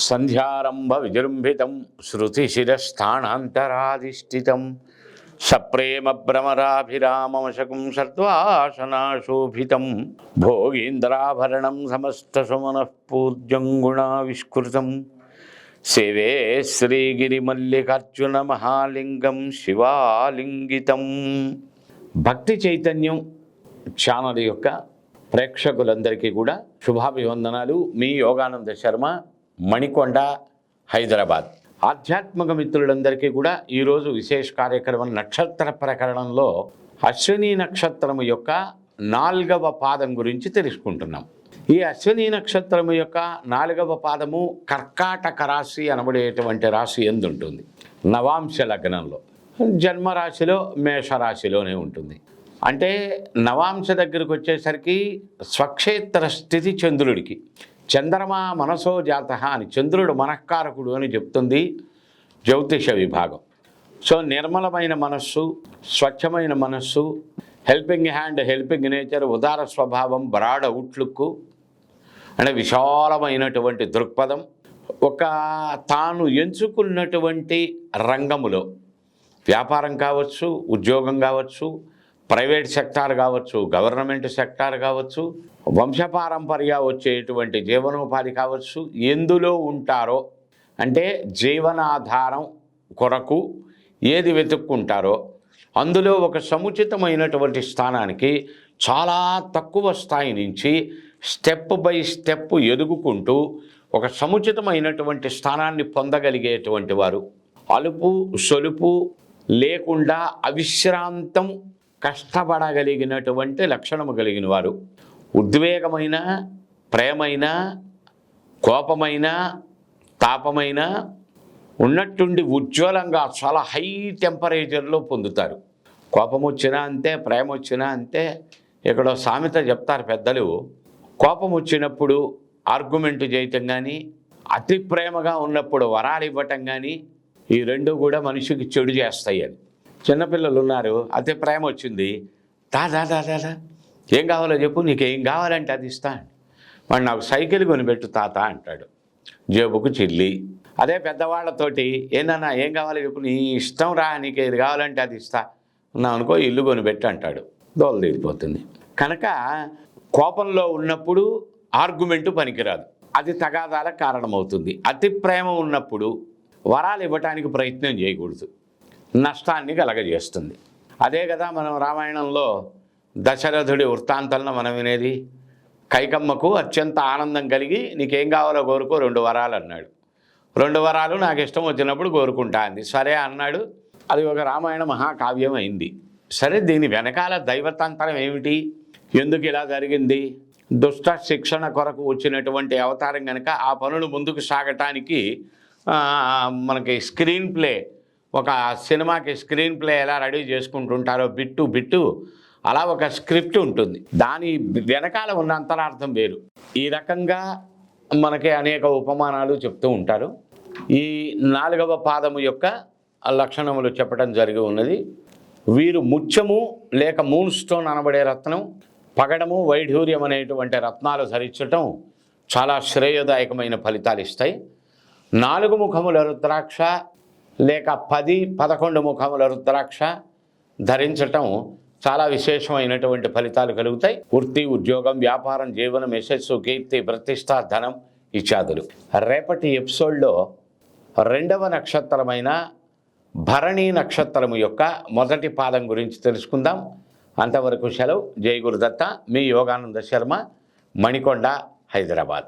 సంధ్యారంభ విజృంభితం శృతిశిరస్థానాంతరాధిష్ఠితం సప్రేమ భ్రమరాభిరామమశకం సర్వాసనాశోభితం భోగీంద్రాభరణం సమస్తసుమనఃపూజ్యం గుణావిష్కృతం సేవే శ్రీగిరిమల్లికార్జున మహాలింగం శివాలింగితం. భక్తి చైతన్యం ఛానల్ యొక్క ప్రేక్షకులందరికీ కూడా శుభాభివందనాలు. మీ యోగానంద శర్మ, మణికొండ, హైదరాబాద్. ఆధ్యాత్మిక మిత్రులందరికీ కూడా ఈరోజు విశేష కార్యక్రమం నక్షత్ర ప్రకరణంలో అశ్విని నక్షత్రము యొక్క 4వ పాదం గురించి తెలుసుకుంటున్నాం. ఈ అశ్విని నక్షత్రము యొక్క 4వ పాదము కర్కాటక రాశి అనబడేటువంటి రాశి ఎందు ఉంటుంది. నవాంశ లగ్నంలో, జన్మరాశిలో మేషరాశిలోనే ఉంటుంది. అంటే నవాంశ దగ్గరికి వచ్చేసరికి స్వక్షేత్ర స్థితి చంద్రుడికి, చంద్రమా మనసో జాత అని చంద్రుడు మనఃకారకుడు అని చెప్తుంది జ్యోతిష విభాగం. సో నిర్మలమైన మనస్సు, స్వచ్ఛమైన మనస్సు, హెల్పింగ్ హ్యాండ్, హెల్పింగ్ నేచర్, ఉదార స్వభావం, బ్రాడ్ అవుట్లుక్ అంటే విశాలమైనటువంటి దృక్పథం, ఒక తాను ఎంచుకున్నటువంటి రంగములో వ్యాపారం కావచ్చు, ఉద్యోగం కావచ్చు, ప్రైవేట్ సెక్టార్ కావచ్చు, గవర్నమెంట్ సెక్టార్ కావచ్చు, వంశపారంపర్య వచ్చేటువంటి జీవనోపాధి కావచ్చు, ఎందులో ఉంటారో అంటే జీవనాధారం కొరకు ఏది వెతుక్కుంటారో అందులో ఒక సముచితమైనటువంటి స్థానానికి చాలా తక్కువ స్థాయి నుంచి స్టెప్ బై స్టెప్ ఎదుగుకుంటూ ఒక సముచితమైనటువంటి స్థానాన్ని పొందగలిగేటువంటి వారు, అలుపు సొలుపు లేకుండా అవిశ్రాంతం కష్టపడగలిగినటువంటి లక్షణము కలిగిన వారు, ఉద్వేగమైన, ప్రేమైన, కోపమైన, తాపమైన ఉన్నట్టుండి ఉజ్వలంగా చాలా హై టెంపరేచర్లో పొందుతారు. కోపం వచ్చినా అంతే, ప్రేమ వచ్చినా అంతే. ఇక్కడ సామెత చెప్తారు పెద్దలు, కోపం వచ్చినప్పుడు ఆర్గ్యుమెంట్ చేయటం కానీ, అతి ప్రేమగా ఉన్నప్పుడు వరాలు ఇవ్వటం కానీ, ఈ రెండు కూడా మనిషికి చెడు చేస్తాయి అని. చిన్నపిల్లలు ఉన్నారు, అతి ప్రేమ వచ్చింది, దాదా దాదా ఏం కావాలో చెప్పు, నీకు ఏం కావాలంటే అది ఇస్తాను. వాడు నాకు సైకిల్ కొనిపెట్టు తాత అంటాడు, జేబుకు చిల్లి. అదే పెద్దవాళ్ళతోటి ఏందన్నా ఏం కావాలో చెప్పు, నీ ఇష్టం రా, నీకు ఏది కావాలంటే అది ఇస్తా నా అనుకో, ఇల్లు కొనిపెట్టు అంటాడు, దోల తీరిపోతుంది. కనుక కోపంలో ఉన్నప్పుడు ఆర్గ్యుమెంటు పనికిరాదు, అది తగాదాలకు కారణమవుతుంది. అతి ప్రేమ ఉన్నప్పుడు వరాలు ఇవ్వటానికి ప్రయత్నం చేయకూడదు, నష్టాన్ని కలగజేస్తుంది. అదే కదా మనం రామాయణంలో దశరథుడి వృత్తాంతంలో మనం వినేది. కైకమ్మకు అత్యంత ఆనందం కలిగి నీకేం కావాలో కోరుకో, 2 వరాలు అన్నాడు. 2 వరాలు నాకు ఇష్టం వచ్చినప్పుడు కోరుకుంటా అంది. సరే అన్నాడు. అది ఒక రామాయణ మహాకావ్యం అయింది. సరే, దీని వెనకాల దైవతంత్రం ఏమిటి, ఎందుకు ఇలా జరిగింది? దుష్ట శిక్షణ కొరకు వచ్చినటువంటి అవతారం కనుక ఆ పనులు ముందుకు సాగటానికి మనకి స్క్రీన్ ప్లే, ఒక సినిమాకి స్క్రీన్ ప్లే ఎలా రెడీ చేసుకుంటుంటారో బిట్టు బిట్టు, అలా ఒక స్క్రిప్ట్ ఉంటుంది. దాని వెనకాల ఉన్న అంతరార్థం వేరు. ఈ రకంగా మనకి అనేక ఉపమానాలు చెప్తూ ఉంటారు. ఈ 4వ పాదము యొక్క లక్షణములు చెప్పడం జరిగి ఉన్నది. వీరు ముత్యము లేక మూన్ స్టోన్ అనబడే రత్నం, పగడము, వైఢూర్యం అనేటువంటి రత్నాలు ధరించటం చాలా శ్రేయదాయకమైన ఫలితాలు ఇస్తాయి. 4 ముఖముల రుద్రాక్ష లేక 10, 11 ముఖముల రుద్రాక్ష ధరించటం చాలా విశేషమైనటువంటి ఫలితాలు కలుగుతాయి. వృత్తి, ఉద్యోగం, వ్యాపారం, జీవనం, యశస్సు, కీర్తి, ప్రతిష్ట, ధనం ఇత్యాదులు. రేపటి ఎపిసోడ్లో 2వ నక్షత్రమైన భరణి నక్షత్రము యొక్క మొదటి పాదం గురించి తెలుసుకుందాం. అంతవరకు సెలవు. జై గురుదత్త. మీ యోగానంద శర్మ, మణికొండ, హైదరాబాద్.